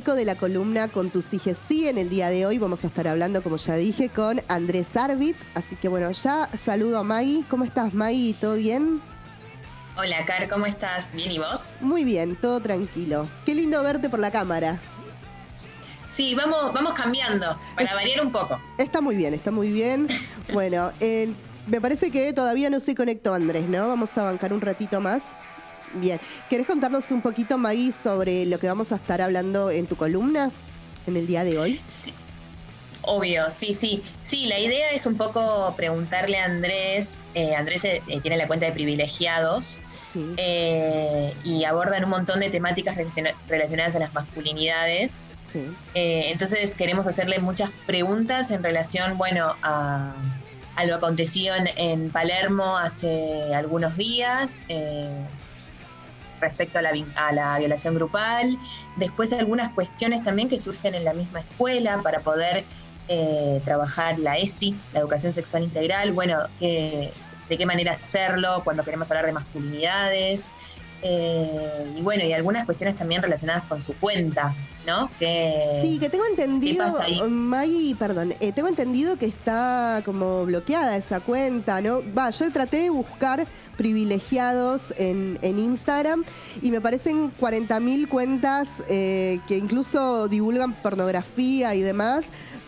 eco de la columna Con tus hijes sí. En el día de hoy vamos a estar hablando, como ya dije, con Andrés Arbit. Así que bueno, ya saludo a Maggie. ¿Cómo estás, Maggie? ¿Todo bien? Hola, Car, ¿cómo estás? ¿Bien y vos? Muy bien, todo tranquilo. Qué lindo verte por la cámara. Sí, vamos cambiando, para variar un poco. Está muy bien, está muy bien. Bueno, me parece que todavía no se conectó Andrés, ¿no? Vamos a bancar un ratito más. Bien. ¿Querés contarnos un poquito, Maggie, sobre lo que vamos a estar hablando en tu columna en el día de hoy? Sí, obvio, sí. Sí, la idea es un poco preguntarle a Andrés. Andrés tiene la cuenta de privilegiados. Sí. Y abordan un montón de temáticas relacionadas a las masculinidades. Sí. Entonces queremos hacerle muchas preguntas en relación, bueno, a lo acontecido en Palermo hace algunos días, respecto a la violación grupal. Después algunas cuestiones también que surgen en la misma escuela para poder trabajar la ESI, la educación sexual integral. Bueno, de qué manera hacerlo cuando queremos hablar de masculinidades. Y bueno, y algunas cuestiones también relacionadas con su cuenta, ¿no? Sí, que tengo entendido, ¿qué pasa ahí? Maggie, perdón, tengo entendido que está como bloqueada esa cuenta, ¿no? Yo traté de buscar privilegiados en Instagram y me parecen 40.000 cuentas que incluso divulgan pornografía y demás,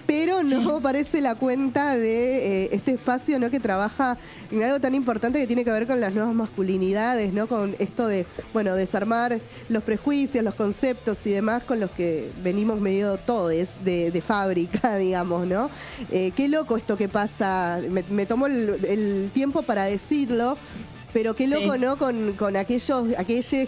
pero no aparece la cuenta de este espacio, ¿no? Que trabaja en algo tan importante que tiene que ver con las nuevas masculinidades, ¿no? Con esto de, bueno, desarmar los prejuicios, los conceptos y demás con los que venimos medio todos de fábrica, digamos, ¿no? Qué loco esto que pasa. Me tomo el tiempo para decirlo. Pero qué loco, sí, ¿no? Con aquellos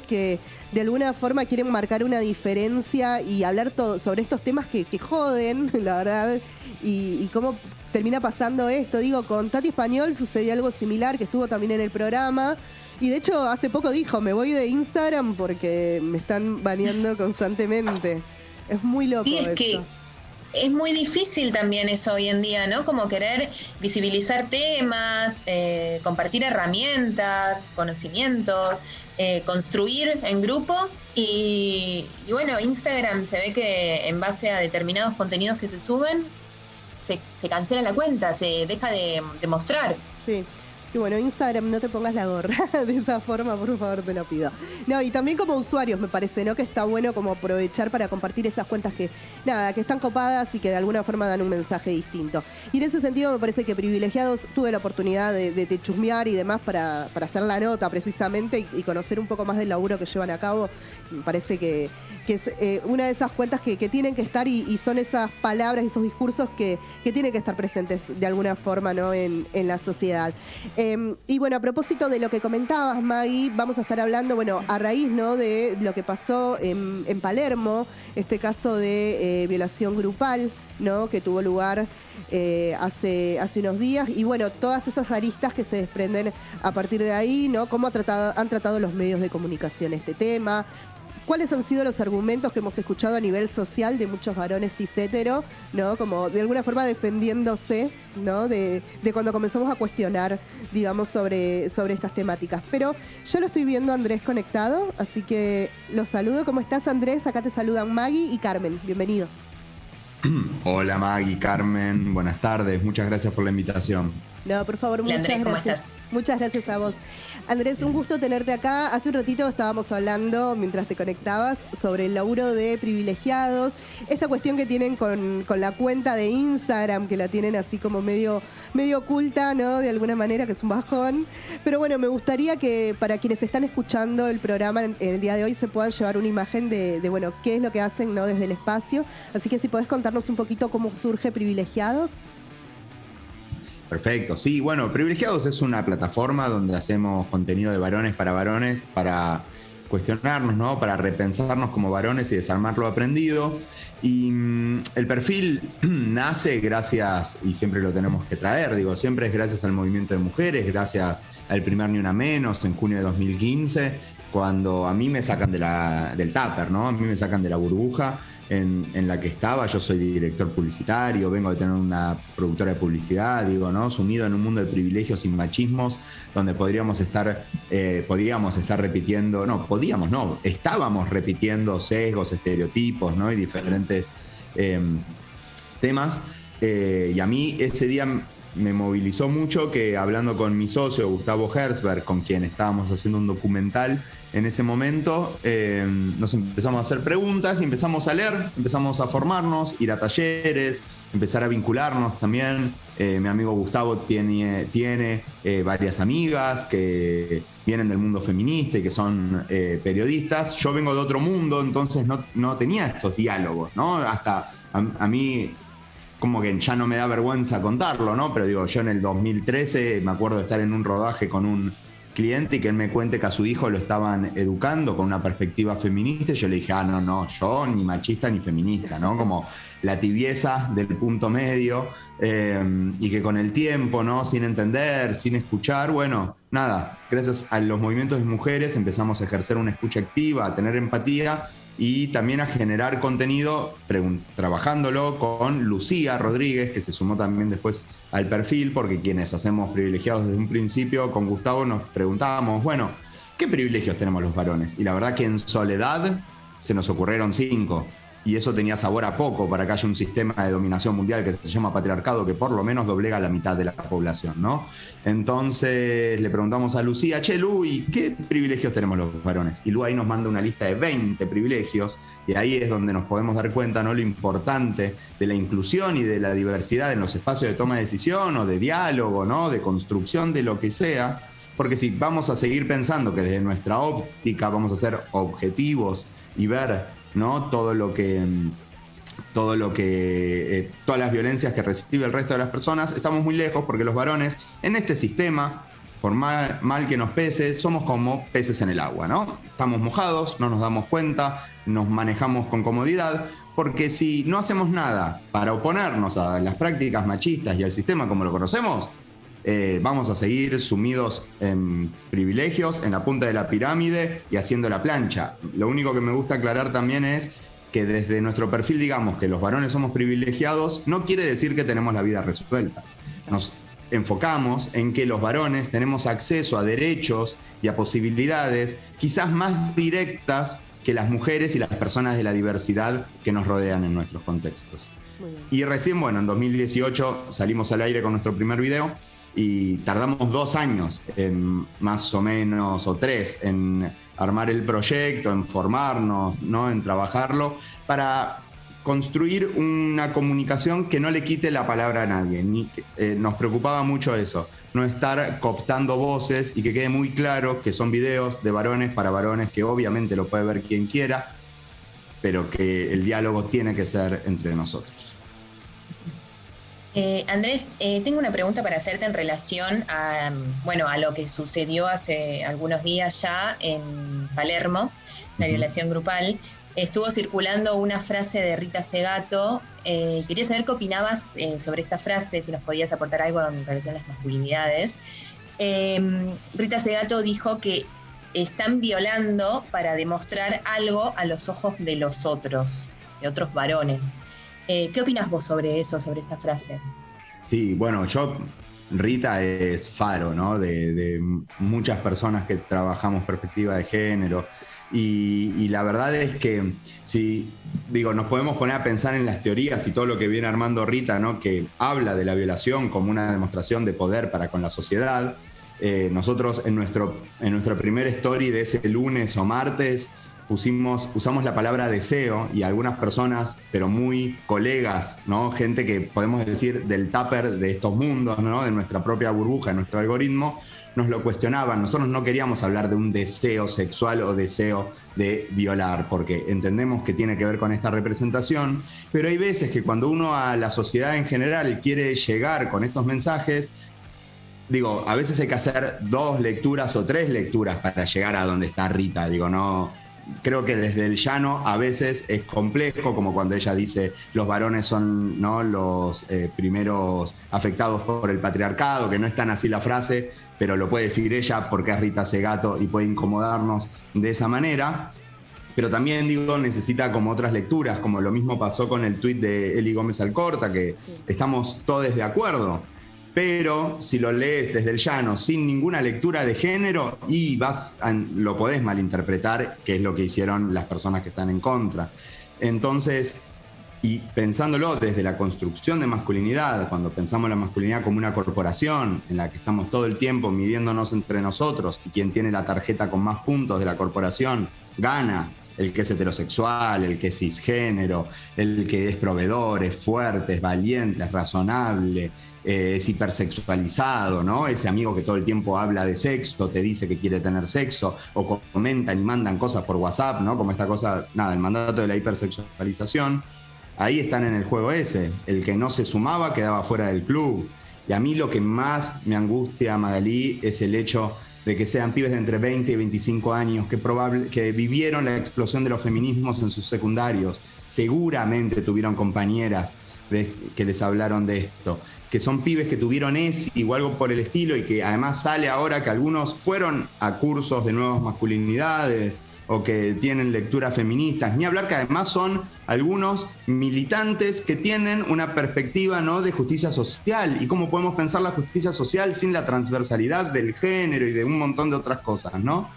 que de alguna forma quieren marcar una diferencia y hablar sobre estos temas que joden, la verdad, y cómo termina pasando esto. Digo, con Tati Español sucedió algo similar, que estuvo también en el programa. Y de hecho, hace poco dijo, me voy de Instagram porque me están baneando constantemente. Es muy loco sí, eso. Que es muy difícil también eso hoy en día, ¿no? Como querer visibilizar temas, compartir herramientas, conocimiento, construir en grupo. Y bueno, Instagram se ve que en base a determinados contenidos que se suben, se cancela la cuenta, se deja de mostrar. Sí. Que bueno, Instagram, no te pongas la gorra de esa forma, por favor, te lo pido. No, y también como usuarios me parece, ¿no? Que está bueno como aprovechar para compartir esas cuentas que están copadas y que de alguna forma dan un mensaje distinto. Y en ese sentido me parece que privilegiados tuve la oportunidad de chusmear y demás para hacer la nota precisamente y conocer un poco más del laburo que llevan a cabo. Me parece que es una de esas cuentas que tienen que estar y son esas palabras y esos discursos que tienen que estar presentes de alguna forma, ¿no? En la sociedad. Y bueno, a propósito de lo que comentabas, Maggie, vamos a estar hablando, bueno, a raíz, ¿no? De lo que pasó en Palermo, este caso de violación grupal, ¿no? Que tuvo lugar hace unos días. Y bueno, todas esas aristas que se desprenden a partir de ahí, ¿no? Cómo han tratado los medios de comunicación este tema. ¿Cuáles han sido los argumentos que hemos escuchado a nivel social de muchos varones cis hetero, ¿no? Como de alguna forma defendiéndose, ¿no? De cuando comenzamos a cuestionar, digamos, sobre estas temáticas. Pero ya lo estoy viendo, Andrés, conectado, así que los saludo. ¿Cómo estás, Andrés? Acá te saludan Maggie y Carmen. Bienvenido. Hola, Maggie, Carmen. Buenas tardes. Muchas gracias por la invitación. No, por favor, Hola, muchas Andrés, ¿cómo gracias. estás? Muchas gracias a vos. Andrés, un gusto tenerte acá. Hace un ratito estábamos hablando, mientras te conectabas, sobre el laburo de privilegiados. Esta cuestión que tienen con la cuenta de Instagram, que la tienen así como medio oculta, ¿no? De alguna manera, que es un bajón. Pero bueno, me gustaría que para quienes están escuchando el programa en el día de hoy se puedan llevar una imagen de bueno, qué es lo que hacen, ¿no? Desde el espacio. Así que si podés contarnos un poquito cómo surge Privilegiados. Perfecto. Sí, bueno, Privilegiados es una plataforma donde hacemos contenido de varones, para cuestionarnos, ¿no? Para repensarnos como varones y desarmar lo aprendido. Y el perfil nace gracias, y siempre lo tenemos que traer, siempre es gracias al movimiento de mujeres, gracias al primer Ni Una Menos en junio de 2015, cuando a mí me sacan del tupper, ¿no? A mí me sacan de la burbuja. en la que estaba. Yo soy director publicitario, vengo de tener una productora de publicidad, digo, ¿no? Sumido en un mundo de privilegios y machismos, donde estábamos estábamos repitiendo sesgos, estereotipos, ¿no? Y diferentes temas. Y a mí ese día me movilizó mucho que, hablando con mi socio Gustavo Herzberg, con quien estábamos haciendo un documental en ese momento, nos empezamos a hacer preguntas y empezamos a leer, empezamos a formarnos, ir a talleres, empezar a vincularnos también. Mi amigo Gustavo tiene varias amigas que vienen del mundo feminista y que son periodistas. Yo vengo de otro mundo, entonces no tenía estos diálogos, ¿no? Hasta a mí, como que ya no me da vergüenza contarlo, ¿no? Pero digo, yo en el 2013 me acuerdo de estar en un rodaje con un cliente y que él me cuente que a su hijo lo estaban educando con una perspectiva feminista, y yo le dije, no, yo ni machista ni feminista, ¿no? Como la tibieza del punto medio, y que con el tiempo, ¿no? Sin entender, sin escuchar, bueno, nada, gracias a los movimientos de mujeres empezamos a ejercer una escucha activa, a tener empatía, y también a generar contenido trabajándolo con Lucía Rodríguez, que se sumó también después al perfil, porque quienes hacemos Privilegiados desde un principio, con Gustavo nos preguntábamos, bueno, ¿qué privilegios tenemos los varones? Y la verdad que en soledad se nos ocurrieron 5. Y eso tenía sabor a poco para que haya un sistema de dominación mundial que se llama patriarcado, que por lo menos doblega a la mitad de la población, ¿no? Entonces le preguntamos a Lucía, che, Lu, ¿y qué privilegios tenemos los varones? Y Lu ahí nos manda una lista de 20 privilegios, y ahí es donde nos podemos dar cuenta, ¿no?, lo importante de la inclusión y de la diversidad en los espacios de toma de decisión o de diálogo, ¿no?, de construcción de lo que sea. Porque si vamos a seguir pensando que desde nuestra óptica vamos a ser objetivos y ver, ¿no?, todas las violencias que recibe el resto de las personas, estamos muy lejos, porque los varones en este sistema, por mal que nos pese, somos como peces en el agua, ¿no? Estamos mojados, no nos damos cuenta, nos manejamos con comodidad, porque si no hacemos nada para oponernos a las prácticas machistas y al sistema como lo conocemos, vamos a seguir sumidos en privilegios, en la punta de la pirámide y haciendo la plancha. Lo único que me gusta aclarar también es que desde nuestro perfil digamos que los varones somos privilegiados, no quiere decir que tenemos la vida resuelta. Nos enfocamos en que los varones tenemos acceso a derechos y a posibilidades quizás más directas que las mujeres y las personas de la diversidad que nos rodean en nuestros contextos. Y recién, en 2018 salimos al aire con nuestro primer video, y tardamos 2 años, más o menos, o 3, en armar el proyecto, en formarnos, ¿no?, en trabajarlo, para construir una comunicación que no le quite la palabra a nadie. Nos preocupaba mucho eso, no estar cooptando voces, y que quede muy claro que son videos de varones para varones, que obviamente lo puede ver quien quiera, pero que el diálogo tiene que ser entre nosotros. Andrés, tengo una pregunta para hacerte en relación a lo que sucedió hace algunos días ya en Palermo, la violación grupal. Estuvo circulando una frase de Rita Segato. Quería saber qué opinabas sobre esta frase, si nos podías aportar algo en relación a las masculinidades. Rita Segato dijo que están violando para demostrar algo a los ojos de los otros, de otros varones. ¿Qué opinas vos sobre eso, sobre esta frase? Sí, Rita es faro, ¿no?, de muchas personas que trabajamos perspectiva de género, y la verdad es que nos podemos poner a pensar en las teorías y todo lo que viene armando Rita, ¿no?, que habla de la violación como una demostración de poder para con la sociedad. Nosotros en nuestra primera story de ese lunes o martes usamos la palabra deseo, y algunas personas, pero muy colegas, ¿no?, gente que podemos decir del tupper de estos mundos, ¿no?, de nuestra propia burbuja, de nuestro algoritmo, nos lo cuestionaban. Nosotros no queríamos hablar de un deseo sexual o deseo de violar, porque entendemos que tiene que ver con esta representación, pero hay veces que cuando uno a la sociedad en general quiere llegar con estos mensajes, a veces hay que hacer 2 lecturas o 3 lecturas para llegar a donde está Rita. Creo que desde el llano a veces es complejo, como cuando ella dice los varones son, ¿no?, los primeros afectados por el patriarcado, que no es tan así la frase, pero lo puede decir ella porque es Rita Segato y puede incomodarnos de esa manera. Pero también, digo, necesita como otras lecturas, como lo mismo pasó con el tuit de Eli Gómez Alcorta, que estamos todos de acuerdo. Pero si lo lees desde el llano, sin ninguna lectura de género, y lo podés malinterpretar, que es lo que hicieron las personas que están en contra. Entonces, y pensándolo desde la construcción de masculinidad, cuando pensamos la masculinidad como una corporación en la que estamos todo el tiempo midiéndonos entre nosotros, y quien tiene la tarjeta con más puntos de la corporación gana, el que es heterosexual, el que es cisgénero, el que es proveedor, es fuerte, es valiente, es razonable, es hipersexualizado, ¿no? Ese amigo que todo el tiempo habla de sexo, te dice que quiere tener sexo, o comentan y mandan cosas por WhatsApp, ¿no? Como esta cosa, el mandato de la hipersexualización. Ahí están en el juego ese. El que no se sumaba quedaba fuera del club. Y a mí lo que más me angustia, Magalí, es el hecho de que sean pibes de entre 20 y 25 años que vivieron la explosión de los feminismos en sus secundarios. Seguramente tuvieron compañeras que les hablaron de esto, que son pibes que tuvieron ESI o algo por el estilo, y que además sale ahora que algunos fueron a cursos de nuevas masculinidades o que tienen lecturas feministas, ni hablar que además son algunos militantes que tienen una perspectiva, ¿no?, de justicia social, y cómo podemos pensar la justicia social sin la transversalidad del género y de un montón de otras cosas, ¿no?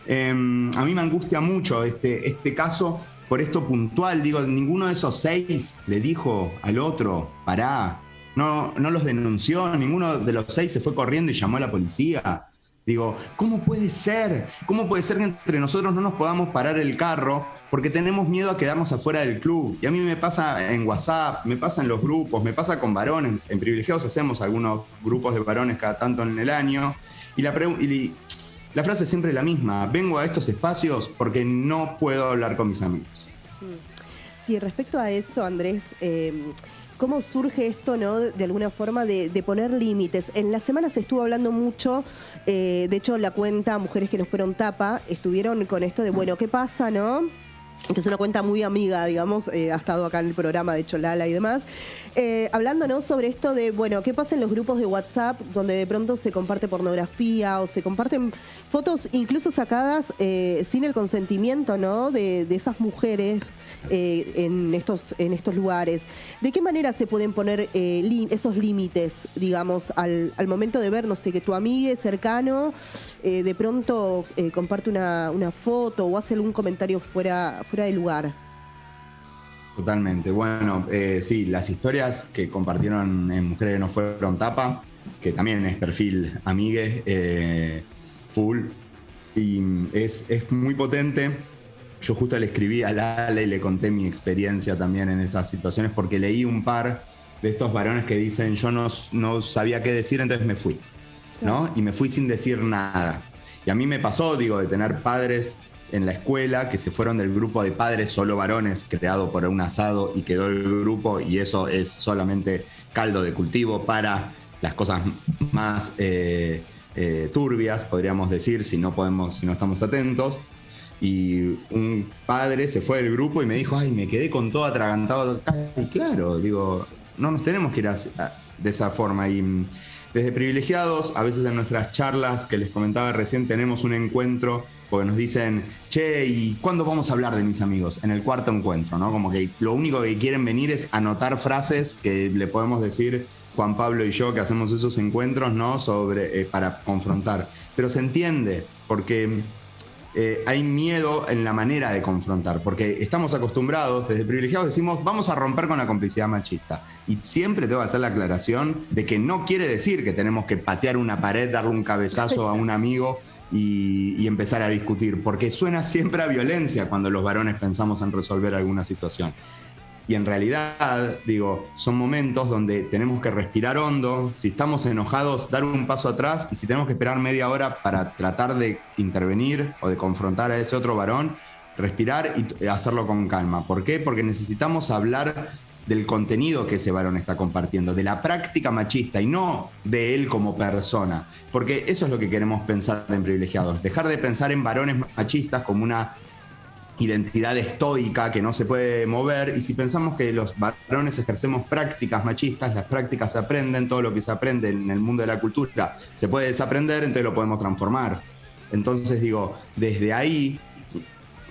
A mí me angustia mucho este caso por esto puntual. Digo, ninguno de esos 6 le dijo al otro, pará, no los denunció, ninguno de los 6 se fue corriendo y llamó a la policía. Digo, ¿cómo puede ser? ¿Cómo puede ser que entre nosotros no nos podamos parar el carro porque tenemos miedo a quedarnos afuera del club? Y a mí me pasa en WhatsApp, me pasa en los grupos, me pasa con varones. En Privilegiados hacemos algunos grupos de varones cada tanto en el año. Y la frase es siempre la misma: vengo a estos espacios porque no puedo hablar con mis amigos. Sí, respecto a eso, Andrés, ¿cómo surge esto, no, de alguna forma de poner límites? En la semana se estuvo hablando mucho, de hecho la cuenta Mujeres que no fueron tapa, estuvieron con esto de, bueno, ¿qué pasa, no? Que es una cuenta muy amiga, digamos, ha estado acá en el programa, de hecho, Lala y demás, hablando, ¿no?, sobre esto de, bueno, ¿qué pasa en los grupos de WhatsApp donde de pronto se comparte pornografía o se comparten fotos incluso sacadas sin el consentimiento, ¿no?, de esas mujeres en estos lugares? ¿De qué manera se pueden poner esos límites, digamos, al momento de ver, no sé, que tu amiga cercano de pronto comparte una foto o hace algún comentario fuera de lugar? Totalmente. Bueno, sí, las historias que compartieron en Mujeres que no fueron tapa, que también es perfil amigue, full, y es muy potente. Yo justo le escribí a Lala y le conté mi experiencia también en esas situaciones, porque leí un par de estos varones que dicen, yo no sabía qué decir, entonces me fui, ¿no? Y me fui sin decir nada. Y a mí me pasó, digo, de tener padres en la escuela que se fueron del grupo de padres solo varones creado por un asado y quedó el grupo, y eso es solamente caldo de cultivo para las cosas más turbias, podríamos decir, si no estamos atentos. Y un padre se fue del grupo y me dijo, ay, me quedé con todo atragantado. Y claro, digo, no nos tenemos que ir de esa forma. Y desde Privilegiados, a veces en nuestras charlas que les comentaba recién, tenemos un encuentro porque nos dicen, che, ¿y cuándo vamos a hablar de mis amigos? En el cuarto encuentro, ¿no? Como que lo único que quieren venir es anotar frases que le podemos decir Juan Pablo y yo, que hacemos esos encuentros, ¿no?, para confrontar. Pero se entiende, porque hay miedo en la manera de confrontar, porque estamos acostumbrados, desde Privilegiados decimos, vamos a romper con la complicidad machista. Y siempre tengo que hacer la aclaración de que no quiere decir que tenemos que patear una pared, darle un cabezazo a un amigo y empezar a discutir, porque suena siempre a violencia cuando los varones pensamos en resolver alguna situación. Y en realidad, digo, son momentos donde tenemos que respirar hondo. Si estamos enojados, dar un paso atrás, y si tenemos que esperar media hora para tratar de intervenir o de confrontar a ese otro varón, respirar y hacerlo con calma. ¿Por qué? Porque necesitamos hablar del contenido que ese varón está compartiendo, de la práctica machista y no de él como persona. Porque eso es lo que queremos pensar en Privilegiados. Dejar de pensar en varones machistas como una identidad estoica que no se puede mover, y si pensamos que los varones ejercemos prácticas machistas, las prácticas se aprenden, todo lo que se aprende en el mundo de la cultura se puede desaprender, entonces lo podemos transformar. Entonces digo, desde ahí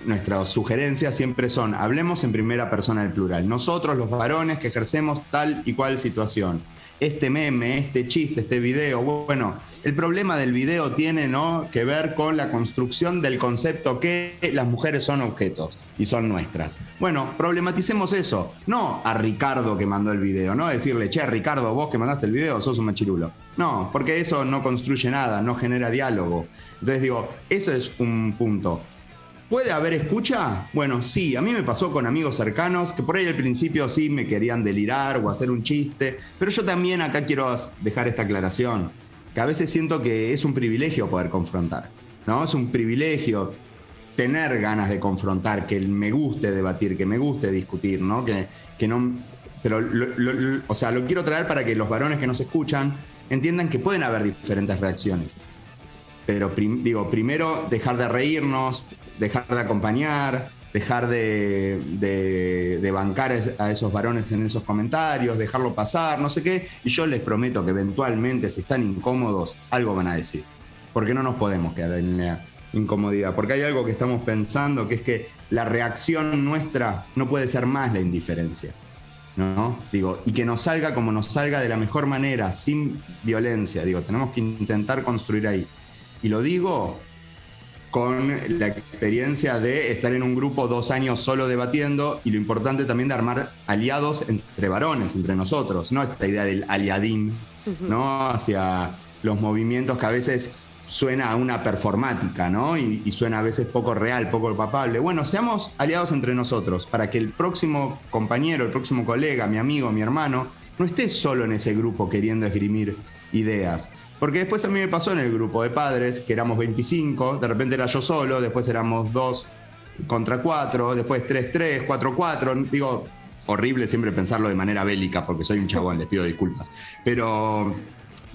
nuestras sugerencias siempre son: hablemos en primera persona del plural. Nosotros, los varones que ejercemos tal y cual situación. Este meme, este chiste, este video, bueno, el problema del video tiene, ¿no?, que ver con la construcción del concepto que las mujeres son objetos y son nuestras. Bueno, problematicemos eso, no a Ricardo que mandó el video, no decirle, che, Ricardo, vos que mandaste el video sos un machirulo. No, porque eso no construye nada, no genera diálogo. Entonces digo, eso es un punto. ¿Puede haber escucha? Bueno, sí, a mí me pasó con amigos cercanos que por ahí al principio sí me querían delirar o hacer un chiste, pero yo también acá quiero dejar esta aclaración, que a veces siento que es un privilegio poder confrontar, ¿no? Es un privilegio tener ganas de confrontar, que me guste debatir, que me guste discutir, ¿no? Que no, pero o sea, lo quiero traer para que los varones que nos escuchan entiendan que pueden haber diferentes reacciones. Pero primero dejar de reírnos, dejar de acompañar, dejar de bancar a esos varones en esos comentarios, dejarlo pasar, no sé qué. Y yo les prometo que eventualmente, si están incómodos, algo van a decir. Porque no nos podemos quedar en la incomodidad. Porque hay algo que estamos pensando, que es que la reacción nuestra no puede ser más la indiferencia, ¿no? Y que nos salga como nos salga, de la mejor manera, sin violencia. Tenemos que intentar construir ahí. Y lo digo con la experiencia de estar en un grupo 2 años solo debatiendo, y lo importante también de armar aliados entre varones, entre nosotros, ¿no? Esta idea del aliadín, ¿no? Hacia los movimientos que a veces suena a una performática, ¿no? Y suena a veces poco real, poco palpable. Bueno, seamos aliados entre nosotros para que el próximo compañero, el próximo colega, mi amigo, mi hermano, no esté solo en ese grupo queriendo esgrimir ideas. Porque después a mí me pasó en el grupo de padres, que éramos 25, de repente era yo solo, después éramos 2 contra 4, después 3-3, 4-4. Horrible siempre pensarlo de manera bélica, porque soy un chabón, les pido disculpas. Pero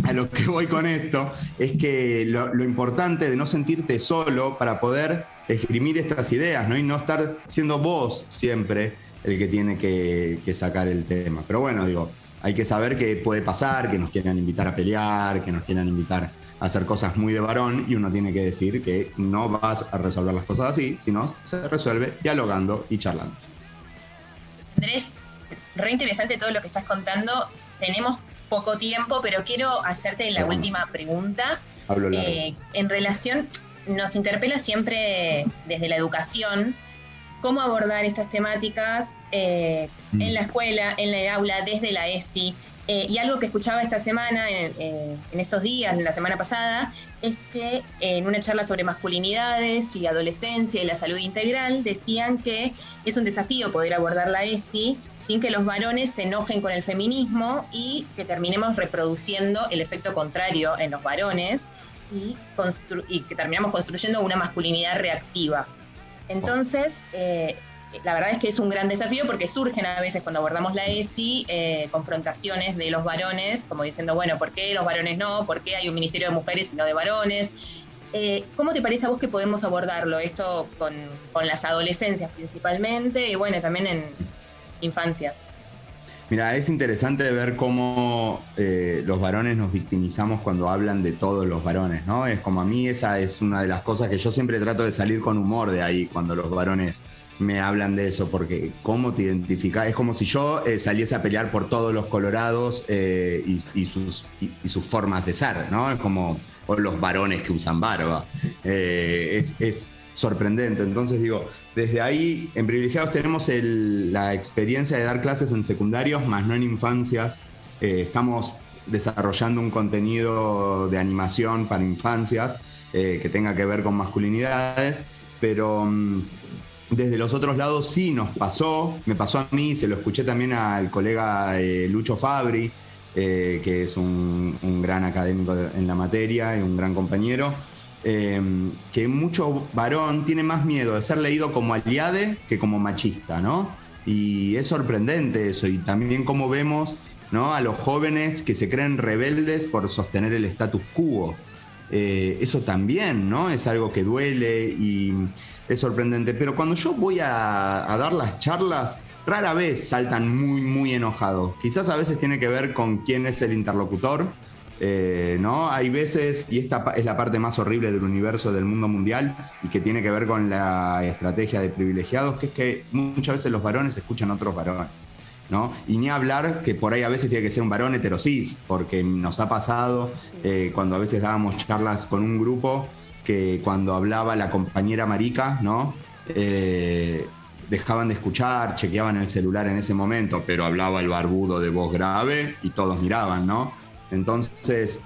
a lo que voy con esto es que lo importante de no sentirte solo para poder esgrimir estas ideas, ¿no? Y no estar siendo vos siempre el que tiene que sacar el tema. Pero bueno, hay que saber que puede pasar, que nos quieran invitar a pelear, que nos quieran invitar a hacer cosas muy de varón, y uno tiene que decir que no vas a resolver las cosas así, sino se resuelve dialogando y charlando. Andrés, re interesante todo lo que estás contando. Tenemos poco tiempo, pero quiero hacerte la última pregunta. Hablo largo. En relación, nos interpela siempre desde la educación, cómo abordar estas temáticas en la escuela, en el aula, desde la ESI. Y algo que escuchaba esta semana, en estos días, la semana pasada, es que en una charla sobre masculinidades y adolescencia y la salud integral, decían que es un desafío poder abordar la ESI sin que los varones se enojen con el feminismo y que terminemos reproduciendo el efecto contrario en los varones y que terminamos construyendo una masculinidad reactiva. Entonces, la verdad es que es un gran desafío, porque surgen a veces cuando abordamos la ESI confrontaciones de los varones, como diciendo, bueno, ¿por qué los varones no? ¿Por qué hay un ministerio de mujeres y no de varones? ¿Cómo te parece a vos que podemos abordarlo esto con las adolescencias principalmente y bueno, también en infancias? Mira, es interesante ver cómo los varones nos victimizamos cuando hablan de todos los varones, ¿no? Es como, a mí esa es una de las cosas que yo siempre trato de salir con humor de ahí cuando los varones me hablan de eso, porque cómo te identificas, es como si yo saliese a pelear por todos los colorados y sus formas de ser, ¿no? Es como, o los varones que usan barba. Es sorprendente. Entonces desde ahí en Privilegiados tenemos la experiencia de dar clases en secundarios, más no en infancias. Estamos desarrollando un contenido de animación para infancias que tenga que ver con masculinidades, pero desde los otros lados sí me pasó a mí, se lo escuché también al colega Lucho Fabri, que es un gran académico en la materia y un gran compañero, que mucho varón tiene más miedo de ser leído como aliade que como machista, ¿no? Y es sorprendente eso, y también cómo vemos, ¿no?, a los jóvenes que se creen rebeldes por sostener el status quo. Eso también, ¿no?, es algo que duele y es sorprendente. Pero cuando yo voy a dar las charlas, rara vez saltan muy, muy enojados. Quizás a veces tiene que ver con quién es el interlocutor, ¿no? Hay veces, y esta es la parte más horrible del universo del mundo mundial y que tiene que ver con la estrategia de privilegiados, que es que muchas veces los varones escuchan a otros varones, ¿no? Y ni hablar que por ahí a veces tiene que ser un varón heterosis, porque nos ha pasado cuando a veces dábamos charlas con un grupo que cuando hablaba la compañera marica, ¿no? Dejaban de escuchar, chequeaban el celular en ese momento, pero hablaba el barbudo de voz grave y todos miraban, ¿no? Entonces,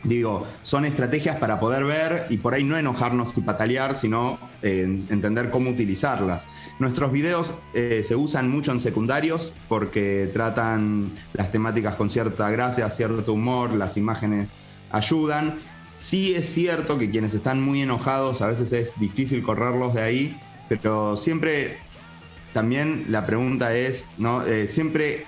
digo, son estrategias para poder ver y por ahí no enojarnos y patalear, sino entender cómo utilizarlas. Nuestros videos se usan mucho en secundarios porque tratan las temáticas con cierta gracia, cierto humor, las imágenes ayudan. Sí es cierto que quienes están muy enojados a veces es difícil correrlos de ahí, pero siempre también la pregunta es, ¿no? Siempre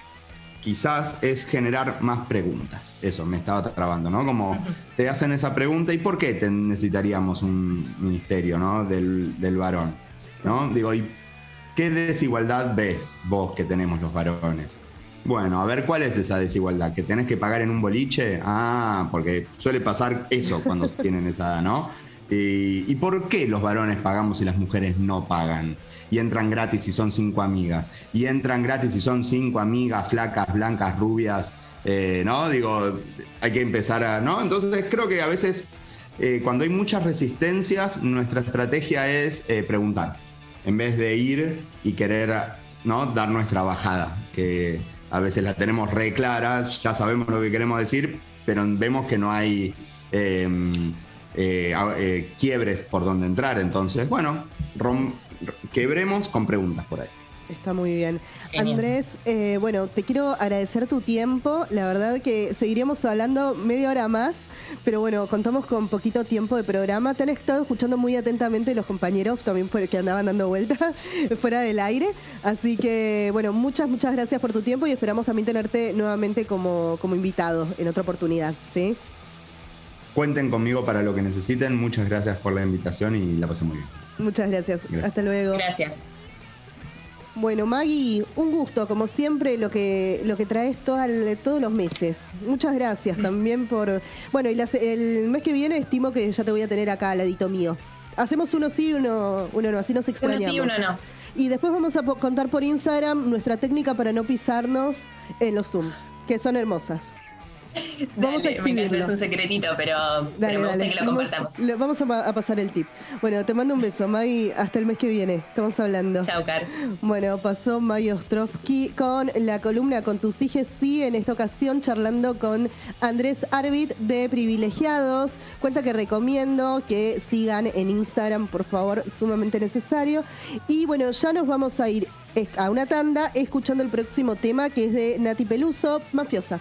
quizás es generar más preguntas. Eso, me estaba trabando, ¿no? Como te hacen esa pregunta, ¿y por qué necesitaríamos un ministerio, ¿no? del varón, ¿no? Digo, ¿y qué desigualdad ves vos que tenemos los varones? Bueno, a ver, ¿cuál es esa desigualdad? ¿Que tenés que pagar en un boliche? Ah, porque suele pasar eso cuando tienen esa, ¿no? ¿Y por qué los varones pagamos y las mujeres no pagan? Y entran gratis si son 5 amigas. Y entran gratis si son 5 amigas flacas, blancas, rubias. ¿No? Digo, hay que empezar a... ¿no? Entonces creo que a veces cuando hay muchas resistencias, nuestra estrategia es preguntar. En vez de ir y querer, ¿no? Dar nuestra bajada. Que a veces la tenemos re claras, ya sabemos lo que queremos decir, pero vemos que no hay... quiebres por donde entrar, entonces, bueno, quebremos con preguntas por ahí. Está muy bien. Genial. Andrés, bueno, te quiero agradecer tu tiempo. La verdad que seguiríamos hablando media hora más, pero bueno, contamos con poquito tiempo de programa. Te han estado escuchando muy atentamente los compañeros también que andaban dando vueltas fuera del aire. Así que, bueno, muchas gracias por tu tiempo y esperamos también tenerte nuevamente como invitado en otra oportunidad, ¿sí? Cuenten conmigo para lo que necesiten. Muchas gracias por la invitación y la pasé muy bien. Muchas gracias. Hasta luego. Gracias. Bueno, Maggie, un gusto, como siempre, lo que traes todos los meses. Muchas gracias también por... Bueno, y el mes que viene estimo que ya te voy a tener acá al ladito mío. Hacemos uno sí, uno no, así nos extrañamos. Uno sí, uno no. Y después vamos a contar por Instagram nuestra técnica para no pisarnos en los Zoom, que son hermosas. Vamos a Me encanta, exhibirlo. es un secretito, pero Dale, me gusta dale. que lo compartamos. Vamos a pasar el tip. Bueno, te mando un beso, Maggie. Hasta el mes que viene. Estamos hablando. Chao, Car. Bueno, pasó Maggie Ostrovsky con la columna Con tus hijes, sí, en esta ocasión charlando con Andrés Arbit de Privilegiados. Cuenta que recomiendo que sigan en Instagram, por favor, sumamente necesario. Y bueno, ya nos vamos a ir a una tanda escuchando el próximo tema que es de Nati Peluso, Mafiosa.